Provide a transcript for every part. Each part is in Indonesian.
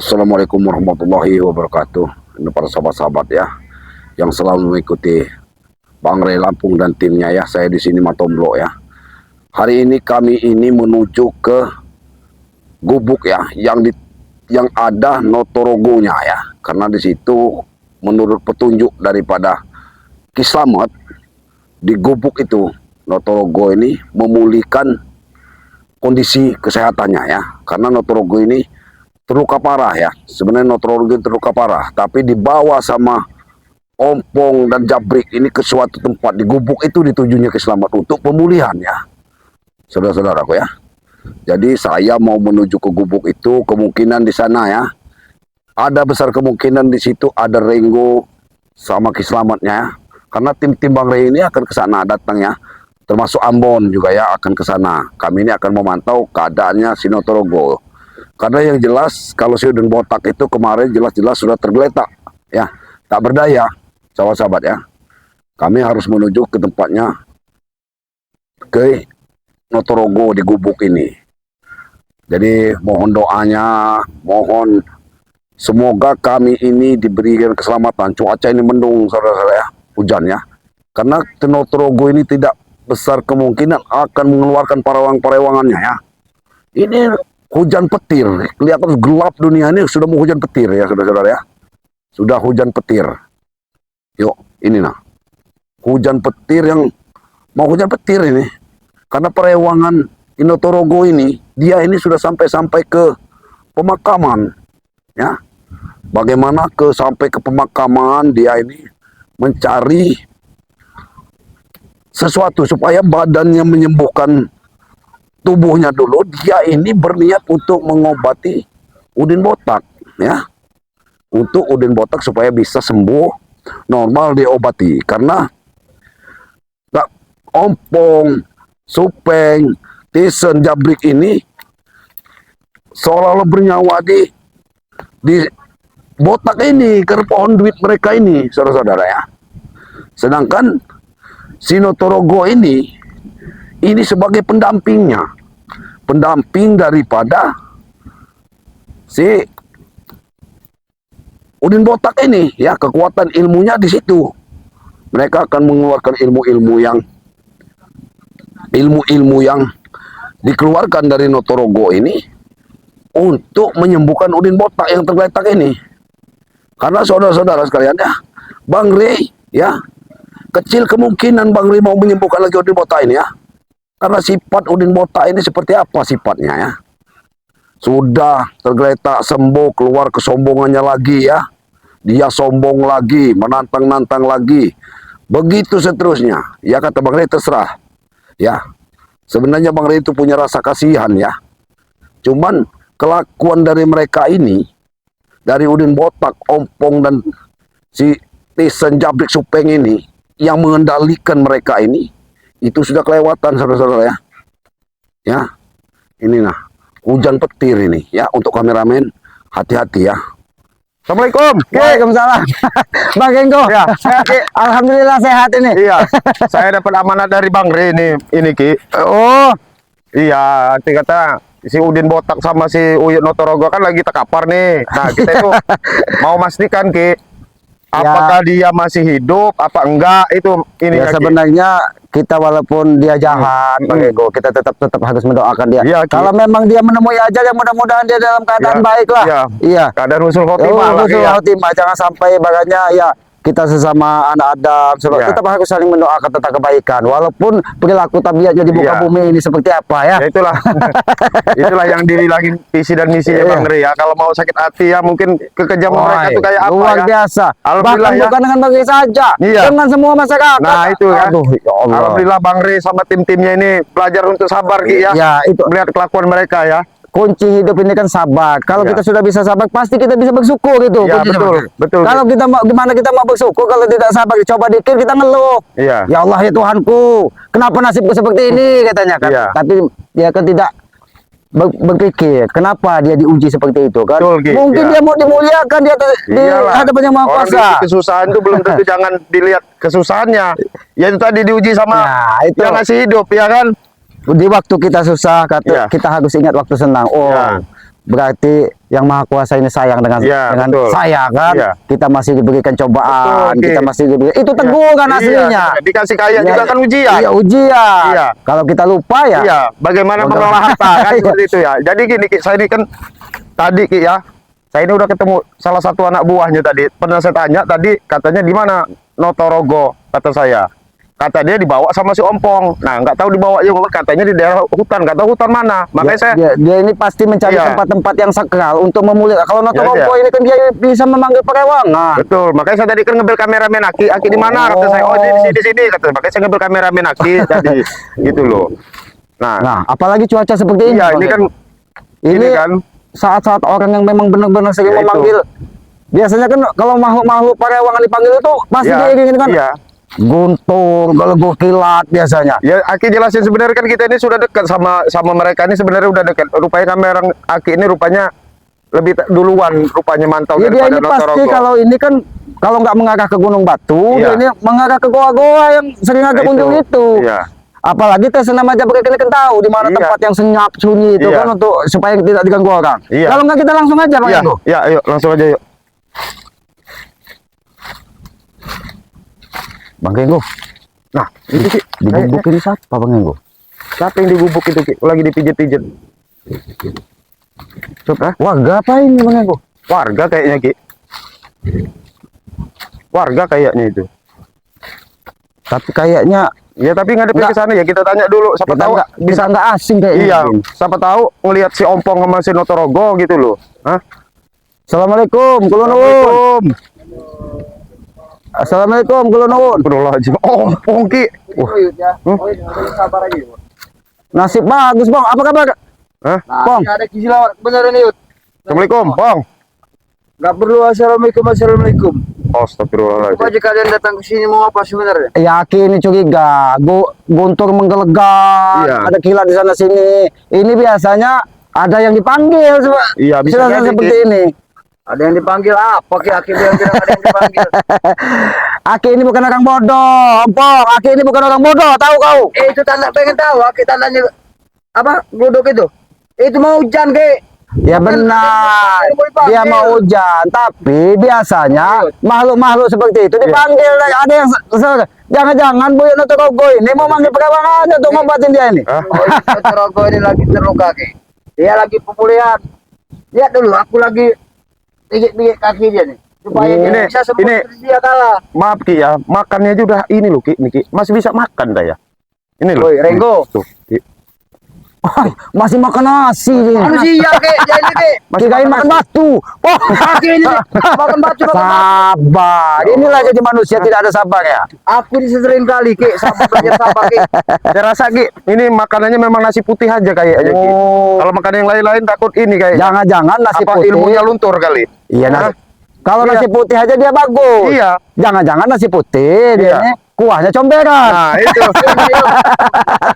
Assalamualaikum warahmatullahi wabarakatuh. Ini para sahabat-sahabat ya, yang selalu mengikuti Bang Rey Lampung dan timnya ya. Saya di sini Matomblo ya. Hari ini kami ini menuju ke gubuk ya, yang ada Notorogonya ya. Karena di situ menurut petunjuk daripada Ki Slamet, di gubuk itu Notorogo ini memulihkan kondisi kesehatannya ya. Karena Notorogo ini terluka parah ya. Sebenarnya Notorogo terluka parah, tapi dibawa sama Ompong dan Jabrik ini ke suatu tempat di gubuk itu, ditujunya Ki Slamet untuk pemulihan ya, saudara-saudaraku ya. Jadi saya mau menuju ke gubuk itu, kemungkinan di sana ya, ada besar kemungkinan di situ ada Renggo sama Ki Slametnya ya. Karena tim-tim Bang Rey ini akan ke sana datang ya, termasuk Ambon juga ya akan ke sana. Kami ini akan memantau keadaannya si Notorogo. Karena yang jelas kalau si Udin Botak itu kemarin jelas-jelas sudah tergeletak ya, tak berdaya sahabat-sahabat ya. Kami harus menuju ke tempatnya, ke Notorogo di gubuk ini. Jadi mohon doanya, mohon semoga kami ini diberikan keselamatan. Cuaca ini mendung saudara-saudara ya, hujan ya. Karena Notorogo ini tidak besar kemungkinan akan mengeluarkan parewangannya ya. Ini hujan petir, kelihatan gelap dunia ini, sudah mau hujan petir ya saudara-saudara ya. Sudah hujan petir. Yuk, ini nah. Hujan petir yang mau hujan petir ini. Karena perewangan Notorogo ini, dia ini sudah sampai ke pemakaman ya. Bagaimana sampai ke pemakaman, dia ini mencari sesuatu supaya badannya menyembuhkan tubuhnya dulu. Dia ini berniat untuk mengobati Udin Botak ya, untuk Udin Botak supaya bisa sembuh normal diobati. Karena Ompong, Supeng, Tisen, Jabrik ini seolah-olah bernyawa di botak ini, karena pohon duit mereka ini saudara-saudara ya. Sedangkan si Notorogo ini sebagai pendampingnya, pendamping daripada si Udin Botak ini ya. Kekuatan ilmunya di situ. Mereka akan mengeluarkan ilmu-ilmu yang dikeluarkan dari Notorogo ini untuk menyembuhkan Udin Botak yang tergeletak ini. Karena saudara-saudara sekalian ya, Bang Rey ya, kecil kemungkinan Bang Rey mau menyembuhkan lagi Udin Botak ini ya. Karena sifat Udin Botak ini seperti apa sifatnya ya. Sudah tergeletak, sembuh, keluar kesombongannya lagi ya. Dia sombong lagi, menantang-nantang lagi. Begitu seterusnya. Ya kata Bang Rey terserah. Ya. Sebenarnya Bang Rey itu punya rasa kasihan ya. Cuman kelakuan dari mereka ini, dari Udin Botak, Ompong dan si Tisen, Jabrik, Supeng ini, yang mengendalikan mereka ini, itu sudah kelewatan saudara-saudara ya. Ya, ini nah, hujan petir ini ya, untuk kameramen hati-hati ya. Assalamualaikum. Waalaikumsalam. Bang Genggo. Ya, saya Ki. Alhamdulillah sehat ini. Iya, saya dapat amanat dari Bang Rey ini Ki. Oh, Iya, nanti kata si Udin Botak sama si Uyut Notorogo kan lagi terkapar nih. Nah, kita itu mau pastikan Ki, apakah dia masih hidup apa enggak, itu ini ya sebenarnya kita walaupun dia jahat, Bang Genggo, kita tetap harus mendoakan dia. Iya, Ki. Kalau memang dia menemui ajal, ya mudah-mudahan dia dalam keadaan Ya, baik lah. iya. Iya. Keadaan husnul khotimah lah, Husnul ya. khotimah, jangan sampai baganya ya kita sesama anak Adam, Ya. kita harus saling mendoakan tentang kebaikan, walaupun perilaku tabiatnya di muka Ya. bumi ini seperti apa ya. Ya itulah, itulah yang dibilangin visi dan misinya Bang Rey ya. Kalau mau sakit hati ya mungkin kekejaman mereka tuh kayak apa luar ya. biasa. Alhamdulillah Bahkan ya. bukan dengan Bang Rey saja, Iya. dengan semua masyarakat. Nah itu kan. Aduh, ya Allah. Alhamdulillah Bang Rey sama tim-timnya ini belajar untuk sabar Ki ya. Ya, itu Melihat kelakuan mereka ya. kunci hidup ini kan sabar. Kalau Ya. kita sudah bisa sabar, pasti kita bisa bersyukur gitu. Ya, kuncinya, betul, Bang. betul. Kalau kita mau gimana kita mau bersyukur kalau tidak sabar, coba dikit kita ngeluh. Iya. Ya Allah ya Tuhanku, kenapa nasibku seperti ini katanya kan. Iya. Tapi dia kan tidak berpikir kenapa dia diuji seperti itu kan. Betul, Ki. Mungkin Ya. dia mau dimuliakan di Iyalah. hadapan Yang Maha Orang Kuasa. diuji kesusahan itu belum tentu jangan dilihat kesusahannya. Ya itu tadi diuji sama Nah, itu. yang ngasih hidup ya kan. Di waktu kita susah, Ya. kita harus ingat waktu senang. Oh, Ya. berarti yang Maha Kuasa ini sayang dengan Iya, dengan betul. saya kan. Iya. Kita masih diberikan cobaan, Betul, kita Ki. masih diberi itu teguran Iya, aslinya. dikasih kaya Iya, juga kan ujian. Iya, ujian. Iya. Kalau kita lupa ya. Iya, bagaimana Bodoh. mengelola harta kan Iya. seperti itu ya. Jadi gini Ki, saya ini kan tadi Ki ya, saya ini udah ketemu salah satu anak buahnya tadi. Pernah saya tanya tadi, katanya di mana Notorogo, kata saya. Kata dia dibawa sama si Ompong. Nah, nggak tahu dibawa juga, katanya di daerah hutan, nggak tahu hutan mana. Makanya saya Dia ini pasti mencari Iya. tempat-tempat yang sakral untuk memulihkan. Kalau Notorogo Iya. ini kan dia bisa memanggil perewangan. betul, makanya saya tadi kan ngambil kameramen Aki di mana? Kata saya, oh di sini, kata. Makanya saya ngambil kameramen Aki tadi, gitu loh. Nah, Nah, apalagi cuaca seperti ini. iya Bang ini kan, Eko. ini kan, saat-saat orang yang memang benar-benar sering Ya, itu. memanggil. Biasanya kan kalau makhluk-makhluk perewangan dipanggil itu pasti Iya, diiringin kan. iya. Guntur, gelego kilat biasanya. Ya, Aki jelasin sebenarnya kan kita ini sudah dekat sama mereka ini sebenarnya udah dekat. Rupanya kamera Aki ini rupanya lebih duluan rupanya mantau Ya, dia daripada ini pasti Notorogo. kalau ini kan kalau nggak mengarah ke Gunung Batu, Iya. dia ini mengarah ke goa-goa yang sering ada Nah, kunjung itu. Iya. Apalagi tes nama aja mereka kan tahu di mana Iya. tempat yang senyap sunyi itu Iya. kan untuk supaya tidak diganggu orang. Iya. Kalau nggak kita langsung aja Bang Iya, Eko. iya, ayo langsung aja yuk. Bang Eko. Nah, itu Ki. Digebukin siapa Bang Eko? Siapa yang digubuk itu Ki? Lagi dipijit-pijit. Coba, Warga apa ini Bang Eko? warga kayaknya Ki. Warga kayaknya itu. Tapi kayaknya Ya tapi ngadep Nggak. ke sana ya kita tanya dulu. Siapa tahu bisa nggak asing kayaknya. Iya, siapa tahu ngelihat si Ompong sama si Notorogo gitu loh. Hah? Assalamualaikum, kulo nuwun. Assalamualaikum. Assalamualaikum, kulo nuwun. Astagfirullahaladzim. Ompong Ki. Nasib bagus Bang. Apa kabar? Hah? Bang. Ada kisi lawat beneran yuk. Assalamualaikum, Bang. Gak perlu assalamualaikum. Coba Astagfirullahaladzim. aja kalian datang ke sini mau apa sebenarnya? Yakin ini curiga. Guntur menggelegar. Iya. Ada kilat di sana sini. Ini biasanya ada yang dipanggil. Iya, bisa Situasi jadi, seperti Ki. ini. Ada yang dipanggil apa? Aki bilang ada yang dipanggil. Aki ini bukan orang bodoh, Ompong. Aki ini bukan orang bodoh, tahu kau? Itu tanda pengen tahu. Aki tandanya apa? Glodok itu. Itu mau hujan ke? Ya Bukan benar, ada yang mau dipanggil. dia mau hujan, tapi biasanya makhluk-makhluk seperti itu dipanggil. Ada yang jangan-jangan Buya Notorogo ini mau manggil perawangan untuk ngobatin dia ini. Hah? Oh, Notorogo ini lagi terluka ke. Dia lagi pemulihan. Lihat dulu, aku lagi pijit-pijit kaki dia nih. Supaya dia Ini- bisa sembuh ini- seperti dia kalah. Maaf Ki ya, makannya aja udah ini loh Ki, nih Ki. Masih bisa makan dah ya. Ini loh. Woi, Renggo. Tuh, Ki. Ay, masih makan nasi nih. Manusia ke, jadi ke. Masih Kirain makan batu. Oh, Kaki ini makan batu. sabar. Inilah jadi manusia tidak ada sabar ya. Aku ini sering kali ke, sama belajar sabar ke. Saya rasa Ki, ini makanannya memang nasi putih aja kayaknya Ki. Oh. Kalau makan yang lain-lain takut ini kayak Jangan-jangan nasi apa putih. ilmunya luntur kali. Iya, Hah? kalau Iya. nasi putih aja dia bagus. Iya. Jangan-jangan nasi putih dia Iya. ini kuahnya comberan. Nah, itu.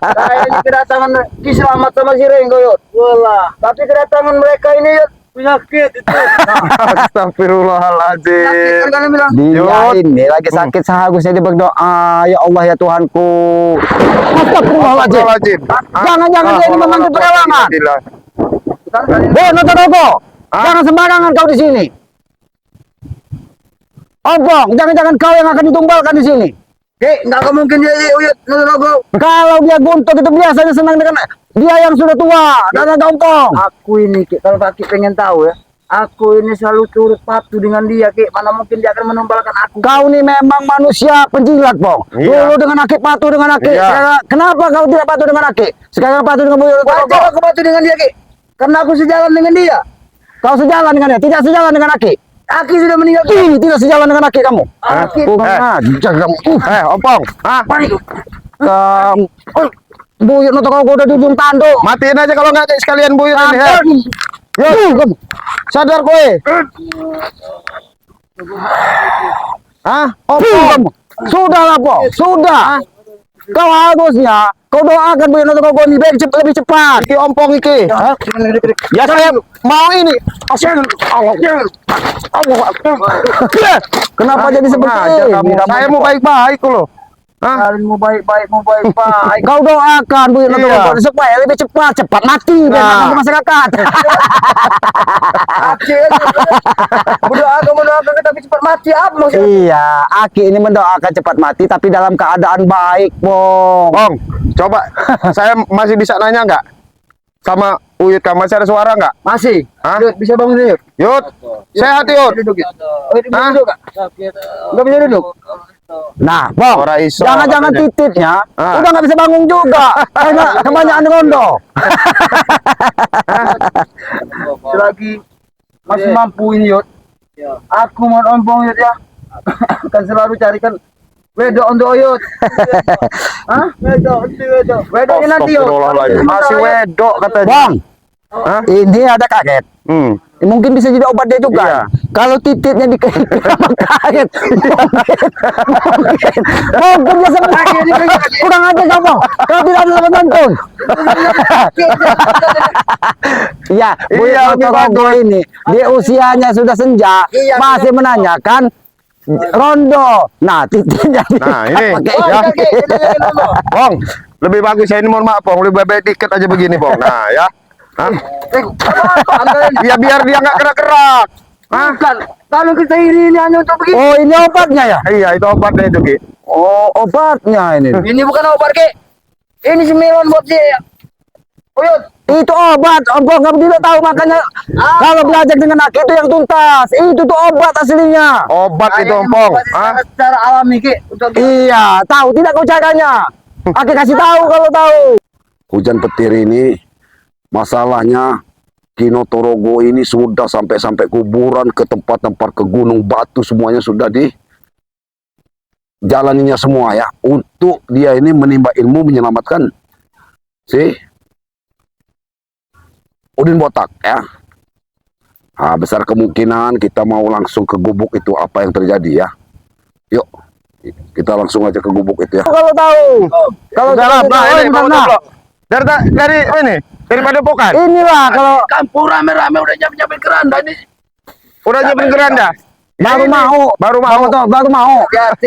Saya ini kedatangan diselamat sama si Renggo yuk. Walah, tapi kedatangan mereka ini yuk penyakit itu. Penyakit Astagfirullahaladzim. kan kalian bilang. Dia Yud. ini lagi sakit seharusnya dia berdoa, ya Allah ya Tuhanku. Astagfirullahaladzim. Astagfirullahaladzim. Jangan-jangan dia ini memanggil perawangan. Kan kalian Bo, Notorogo, Hah? jangan sembarangan kau di sini. Ompong, jangan-jangan kau yang akan ditumbalkan di sini. nggak mungkin dia uyut Notorogo. Kalau dia guntur itu biasanya senang dengan dia yang sudah tua dan ada ompong. Aku ini Ki, kalau Kaki pengen tahu ya. Aku ini selalu turut patuh dengan dia Ki. Mana mungkin dia akan menumbalkan aku. Kau ini memang manusia penjilat, Pong. Iya. Dulu dengan Aki patuh dengan Aki. Iya. Sekarang, kenapa kau tidak patuh dengan Aki? Sekarang patuh dengan Buya Wajar Notorogo. aku patuh dengan dia Ki. Karena aku sejalan dengan dia. Kau sejalan dengannya, tidak sejalan dengan Aki. Aki sudah meninggal. Ini tidak sejalan dengan Aki kamu. Aki. Ajar kamu. Ompong. Ah, Apa itu? Kamu. Buya Notorogo udah di ujung tanduk. matiin aja kalau nggak sekalian buyut ini. Heh. Kamu. Sadar kowe. Ah, Kamu. Sudahlah, Po. Sudah. Kau harusnya kau doakan Buya Notorogo ini biar lebih cepat. iki Ompong iki. Hah? Ya saya mau ini. Kenapa jadi seperti Aja ini? kamu. Kamu- Saya mau baik-baik loh. Hah? Cari mau baik-baik, mau baik-baik. Kau doakan Buyut Iya. Notorogo supaya lebih cepat mati biar Nah. makan ke masyarakat. Akil, mendoakan tapi cepat mati apa maksudnya? Iya, Aki ini mendoakan cepat mati tapi dalam keadaan baik, Bong. Bong, coba saya masih bisa nanya nggak? Sama Uyut kamu masih ada suara nggak? Masih. Hah? Yud, bisa bangun Yud? Yud, sehat Yud. Duduk, Yud. Oh, bisa Hah? duduk, Kak? Nggak bisa duduk? Nah, Bong, Ora iso jangan-jangan katanya. titipnya Ah. udah nggak bisa bangun juga karena kebanyakan rondo. Selagi masih mampu ini Yud. Aku mau ompong Yud ya. Akan selalu carikan wedok untuk Yud. Hah? Wedoknya nanti Yud. Astagfirullahaladzim. Masih wedok katanya. Bong, Hah? ini ada kaget. Mungkin bisa jadi obat dia juga. Iya. Kalau titipnya dikasih kaget, mungkin dia sembuh. Kurang aja kamu. Kau tidak ada sama nonton. Iya, Buyut Iya, Notorogo ini di usianya sudah senja Iya, masih menanyakan rondo. Nah, titiknya Nah, ini pakai ya. ini. Bong, lebih bagus ya ini mohon maaf Bong, lebih baik dikit aja begini Bong. Nah, ya. Hah? Ya biar dia nggak gerak-gerak. Hah? Bukan. Kalau kita ini hanya untuk begini. Oh, ini obatnya ya? Iya, itu obatnya itu Ki. Oh, obatnya ini. Ini bukan obat Ki. Ini sembilan buat dia. Uyut. Itu obat, Bong, kamu tidak tahu makanya kalau belajar dengan Aki itu yang tuntas. Itu tuh obat aslinya. Obat itu Bong. Hah? Secara alami Ki. Untuk Iya, tahu tidak kau caranya? Aki kasih tahu kalau tahu. Hujan petir ini masalahnya Kino Torogo ini sudah sampai kuburan ke tempat-tempat ke gunung batu semuanya sudah di jalaninya semua ya untuk dia ini menimba ilmu menyelamatkan si Udin Botak ya. Nah, besar kemungkinan kita mau langsung ke gubuk itu apa yang terjadi ya. Yuk kita langsung aja ke gubuk itu ya. Kalau tahu. Kalau Udah lah, tahu, Bang, ini Bang mana? Doblo. Dari ini, dari Padepokan. Inilah kalau Kampung rame-rame udah nyiapin keranda ini. Udah nyiapin keranda. baru mau, Baru mau. baru mau. jati.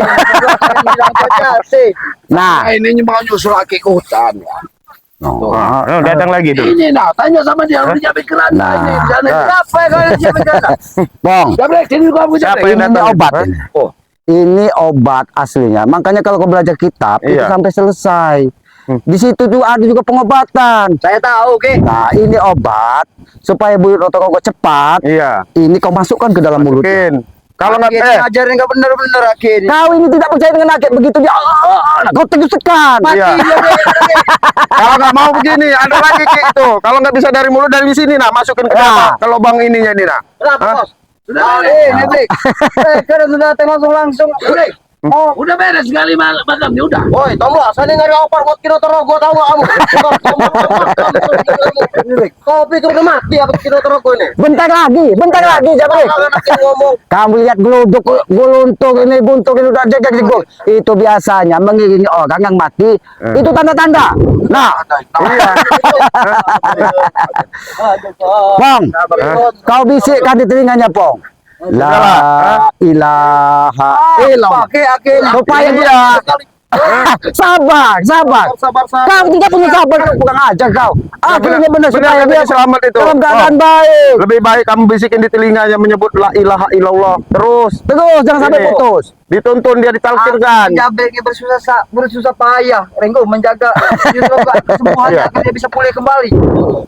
Jati. Nah, Ini mau nyusul aki ke hutan ya. Datang lagi tuh. Ini nah, tanya sama dia udah nyiapin keranda Nah. ini. Jangan Siapa yang kalian siapin keranda? Bong, Jabrek, sini kamu Siapa jabrek. yang ini datang? obat. Hah? Ini. Oh, Ini obat aslinya. Makanya kalau kau belajar kitab itu Iya. sampai selesai. Di situ juga ada juga pengobatan. Saya tahu Ki. Nah, ini obat supaya Buyut Notorogo cepat. Iya. Ini kau masukkan ke dalam mulut. Mungkin. Kalau nggak Aki ngajarin nggak bener-bener Aki ini. Kau ini tidak percaya dengan Aki begitu dia. Kau teguhkan. Iya. Kalau nggak mau begini, ada lagi Ki itu. Kalau nggak bisa dari mulut dari sini nah, masukin ke Nah. ke lubang ininya ini nah. Kenapa Hah? bos? Sudah ini Brik. Kalian sudah datang langsung. Brik. Oh, udah beres sekali makamnya udah. woi, tunggu, saya ngari oper buat Kino Torogo tahu nggak kamu? Kopi itu udah mati apa Kino Torogo ini? Bentar lagi, Jabrik. Kalau nanti ngomong, Kamu lihat geluduk, guluntung ini, buntung ini udah jaga-jaga. Itu biasanya mengiringi orang yang mati. Itu tanda-tanda. Nah, Iya. Pong, kau bisikkan di telinganya, Pong. La ilaha illallah. Aki. Supaya dia sabar. Sabar. Kau tidak punya sabar, kau kurang ajar kau. Akhirnya benar supaya dia selamat itu. dalam keadaan Oh. baik. Lebih baik kamu bisikin di telinganya menyebut la ilaha illallah. Terus Terus jangan sampai Ini. putus. dituntun dia ditalkirkan. Jabrik bersusah payah, Renggo menjaga kesembuhannya Iya. agar dia bisa pulih kembali.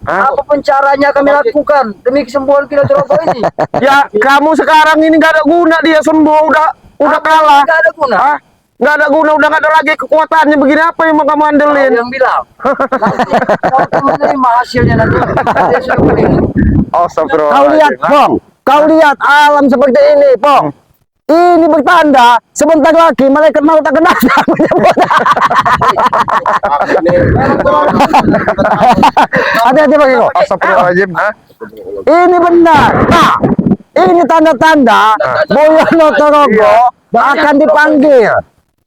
Hah? Apapun caranya kami lakukan demi kesembuhan Kino Torogo ini. Ya kamu sekarang ini nggak ada guna dia sembuh udah kalah. Nggak ada guna. Hah? Nggak ada guna, udah nggak ada lagi kekuatannya. Begini apa yang mau kamu andelin? Yang bilang nanti kau menerima hasilnya nanti. Dia sudah pulih. Oh, Kau lihat, Pong. Kau lihat alam seperti ini, Pong. Ini bertanda sebentar lagi malaikat maut akan datang menyebut. Hati-hati Bang Eko. Astagfirullahaladzim. Hah? Ini benar. Nah, ini tanda-tanda Buyut Notorogo akan dipanggil.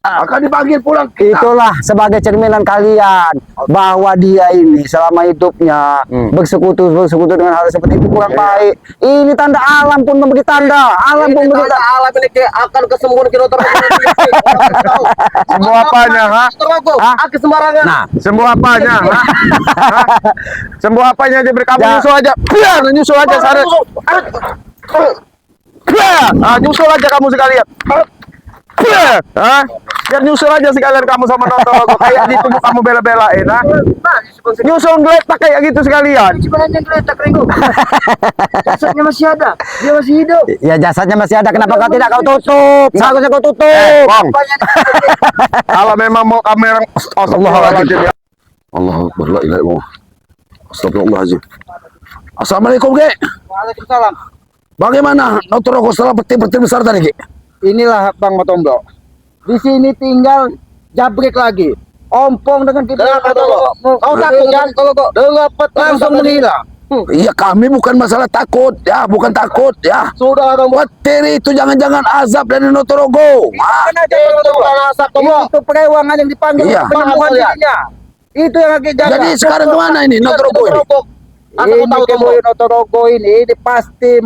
Akan dipanggil pulang kita. Itulah sebagai cerminan kalian bahwa dia ini selama hidupnya bersekutu dengan hal seperti itu kurang baik. Ini tanda alam pun memberi tanda. Alam pun memberi tanda. alam ini akan kesembuhan kita Sembuh apanya, ha? Aku sembarangan. Nah, Sembuh apanya, ha? Hah? Sembuh apanya aja kamu Ya. nyusul aja. Biar nyusul aja sare. Biar, nyusul aja kamu sekalian. Biar, biar nyusul aja sekalian kamu sama Notorogo kayak gitu kamu bela-belain, ha? Nyusul geletak kayak gitu sekalian. Sebenarnya geletak Ringo. Jasadnya masih ada. Dia masih hidup. ya jasadnya masih ada. Kenapa kau tidak kau tutup? Seharusnya kau tutup. Bang, kalau memang mau kamera, astagfirullahaladzim ya. Allahu Akbar, la ilaha illallah. Astagfirullahaladzim. Assalamualaikum, Ge. Waalaikumsalam. Bagaimana Notorogo setelah petir-petir besar tadi, Ge? Inilah Bang Matomblo. Di sini tinggal jabrik lagi. Ompong dengan kita. Kau takut kan? Kalau kok langsung menghilang. Iya, kami bukan masalah takut, ya, bukan takut, ya. Sudah dong. Petir itu jangan-jangan azab dari Notorogo. Itu perewangan yang dipanggil Iya. penyembuhan dirinya. Itu yang lagi jaga. Jadi sekarang kemana ini Notorogo ini? Ini Keboyo Notorogo ini pasti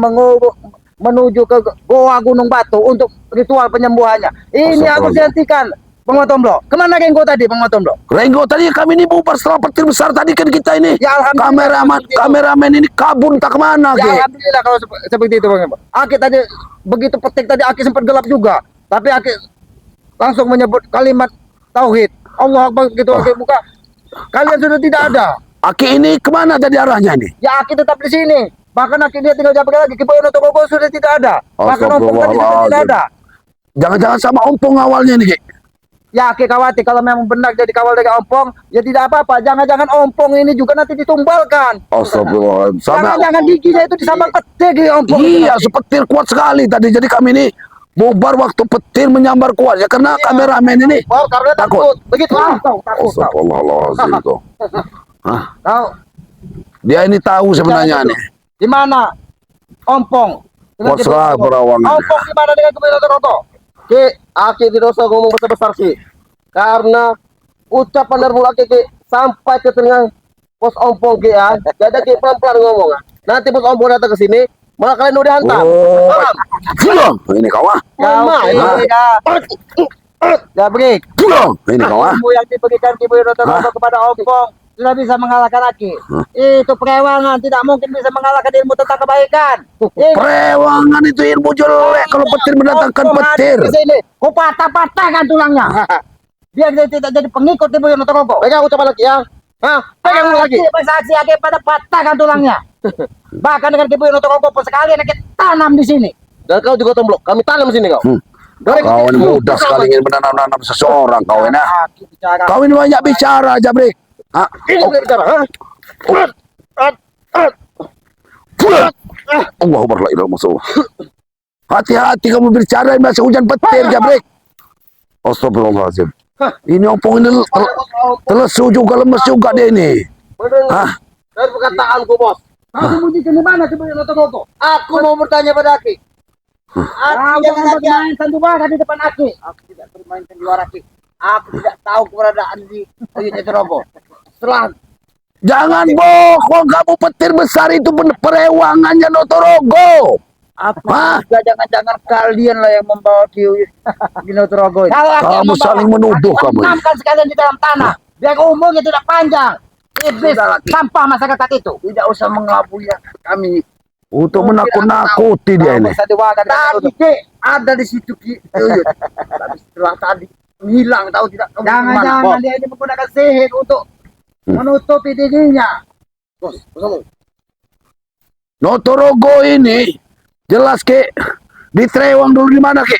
menuju ke Goa Gunung Batu untuk ritual penyembuhannya. Ini harus dihentikan, Bang Matomblo. Kemana Renggo tadi, Bang Matomblo? Renggo tadi kami ini bubar setelah petir besar tadi kan kita ini. Ya, alhamdulillah. Kameramen ini kabur tak kemana, Ya Ge? alhamdulillah kalau seperti itu, Bang. Aki tadi begitu petik tadi Aki sempat gelap juga, tapi Aki langsung menyebut kalimat tauhid. Allah Akbar begitu Aki buka. Kalian sudah tidak ada. Aki ini kemana tadi arahnya ini? Ya Aki tetap di sini. Bahkan Aki dia tinggal jabrik lagi. Keboyo Notorogo sudah tidak ada. Bahkan Ompong tadi sudah tidak ada. Jangan-jangan sama Ompong awalnya nih, Ge? Ya Aki khawatir kalau memang benar jadi kawal dari Ompong, ya tidak apa-apa. Jangan-jangan Ompong ini juga nanti ditumbalkan. Astagfirullahaladzim. Sama Jangan-jangan giginya itu disambang petir di Ompong. iya, sepetir kuat sekali tadi. Jadi kami ini bubar waktu petir menyambar kuat ya karena kameramen ini Oh, karena takut. Begitu. Takut. Astagfirullahaladzim itu. Hah? Tahu Dia ini tahu sebenarnya nih. di mana Ompong? Dengan Kuat sekali Keboyo. perawangan. Ompong di mana dengan Keboyo Notorogo? Ki, Aki tidak usah ngomong besar-besar Ki. Karena ucapan dari mulut Ki sampai ke telinga Bos Ompong Ki ya. Jadi Ki pelan-pelan ngomong. Nanti Bos Ompong datang ke sini, malah kalian udah hantam. Oh, pulang. Ini kau ah. Jabrik. Pulang. Ini kau ah. Ilmu yang diberikan Keboyo Notorogo kepada Ompong sudah bisa mengalahkan Aki. Itu perewangan tidak mungkin bisa mengalahkan ilmu tentang kebaikan. Perewangan itu ilmu jelek kalau petir mendatangkan petir. Kau patah-patahkan tulangnya. Biar dia tidak jadi pengikut Keboyo Notorogo. Pegang ucapan lagi ya. Hah? Pegang lagi. Bersaksi Aki pada patahkan tulangnya. Bahkan dengan Keboyo Notorogo pun sekalian Aki tanam di sini. Dan kau juga Tomblok. Kami tanam di sini kau. Kau ini mudah sekali ingin menanam seseorang kau ini. Kau ini banyak bicara, Jabrik. Ah, Ini bicara. Allah berlailah masuk. Hati-hati kamu berbicara masih hujan petir, Jabrik. Astagfirullahaladzim. Ini Ompong ini terlesu juga, lemes juga dia ini. Hah? Dari perkataanku bos. Kamu sembunyikan di mana Keboyo Notorogo? Aku mau bertanya pada Aki. Aku jangan bermain sandiwara di depan Aki. Aku tidak bermain sandiwara Aki. Aku tidak tahu keberadaan di Notorogo. Setelah Jangan bohong, kamu petir besar itu perewangannya Notorogo. aku Hah? juga jangan-jangan kalian lah yang membawa di Notorogo. Kalau Kamu saling menuduh kamu. tanamkan sekalian di dalam tanah. Biar umurnya tidak panjang. Iblis sampah masyarakat itu. Tidak usah mengelabui kami. Untuk menakut-nakuti dia ini. Tadi Ki, ada di situ Ki. Tapi setelah tadi hilang tahu tidak. Jangan-jangan dia ini menggunakan sihir untuk menutupi dirinya. Bos, Notorogo ini jelas Ki. Di Trewang dulu di mana Ki?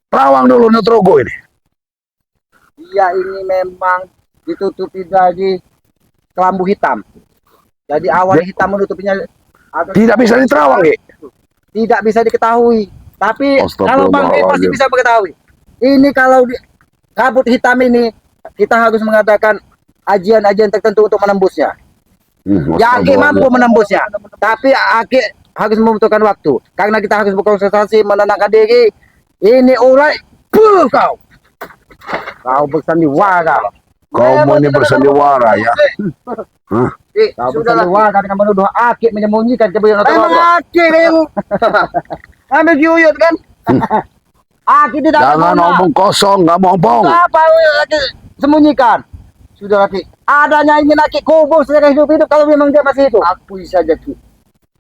Rawang dulu Notorogo ini. dia ini memang ditutupi dari kelambu hitam. Jadi awal hitam menutupinya Tidak bisa di Terawang Ki. tidak bisa diketahui. Tapi kalau Bang Pi pasti bisa mengetahui. Ini kalau kabut hitam ini kita harus mengadakan ajian-ajian tertentu untuk menembusnya. Ya Aki mampu menembusnya, tapi Aki harus membutuhkan waktu karena kita harus berkonsentrasi menenangkan diri. Ini urai, kau Kau bersandiwara. Kau mau ini bersandiwara ya. Hah? Kau bersandiwara dengan menuduh Akik menyembunyikan kebenaran Emang Torogo. Akik yang ambil Uyut kan? Akik tidak Jangan berguna. omong kosong, nggak mau omong. Apa Uyut Akik sembunyikan? Sudah Akik. Adanya ingin Akik kubur secara hidup-hidup kalau memang dia masih hidup. Akui saja Ki.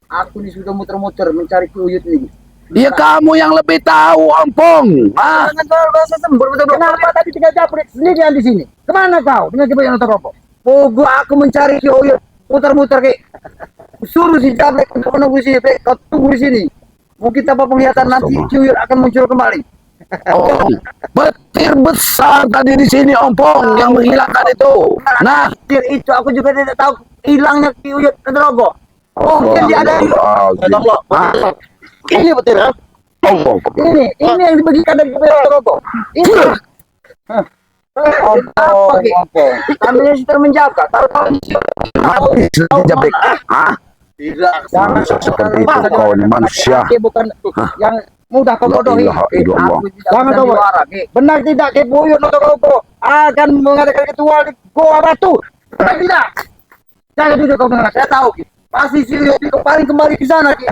Aku ini sudah muter-muter mencari Uyut ini. Ya kamu yang lebih tahu, Ompong. Ah, Jangan terlalu bahasa sembur betul-betul. Kenapa tadi tinggal Japrik sendirian di sini? Kemana kau dengan kebenaran Torogo? Pogo aku mencari Ki Uyut. Muter-muter Ki. Suruh si Jablek untuk menunggu sini. Kau tunggu di sini. Mungkin tanpa penglihatan nanti Ki Uyut akan muncul kembali. oh, petir besar tadi di sini, Ompong, yang menghilangkan itu. Nah, Petir itu aku juga tidak tahu hilangnya Ki Uyut dan Torogo. Oh, mungkin dia ada. Ah, Ini petir kan? Ompong. Ini yang dibagikan dari kebenaran Torogo. Ini. Apa Ki? Kami sudah menjaga. Tahu-tahu Habis Jablek. Ah, tidak. Jangan seperti itu kau ini manusia. Akik bukan yang mudah kau La bodohi. ilaha illallah. Aku tidak Jangan kau bersandiwara, Ki. benar tidak Ki Buyut Torogo akan mengadakan ritual di Goa Batu? Benar tidak? Jangan duduk kau dengar. Saya tahu Ki. Pasti si Uyut itu paling kembali ke sana Ki.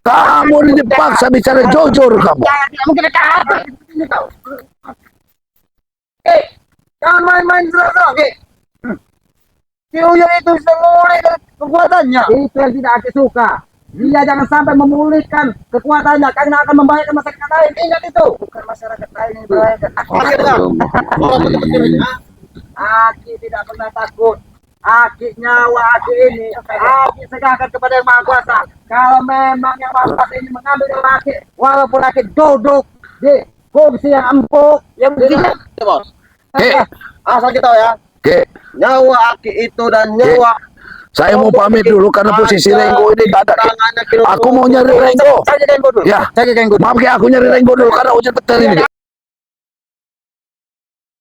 Kamu ini dipaksa bicara jujur kamu. Jangan tidak mungkin ada. Ini kau. Jangan main-main serang Ki. Si Uyut itu sudah mulai dari kekuatannya. Itu yang tidak Akik suka. Dia jangan sampai memulihkan kekuatannya karena akan membahayakan masyarakat lain. Ingat itu. Bukan masyarakat lain yang berbahaya. Akik tidak pernah takut. Akik nyawa Akik ini. Akik serahkan kepada yang Maha Kuasa. Kalau memang yang Maha Kuasa ini mengambil nyawa Akik, walaupun Akik duduk di kursi yang empuk, yang begini. Bos. Oke, Asal kita tahu ya. oke. Nyawa Aki itu dan nyawa Saya mau pamit dulu karena posisi Renggo ini gak ada. tangannya Ki. Aku mau nyari Renggo. Cari Renggo dulu. Ya. Cari Renggo dulu. Maaf ya, aku nyari Renggo dulu karena hujan petir ini.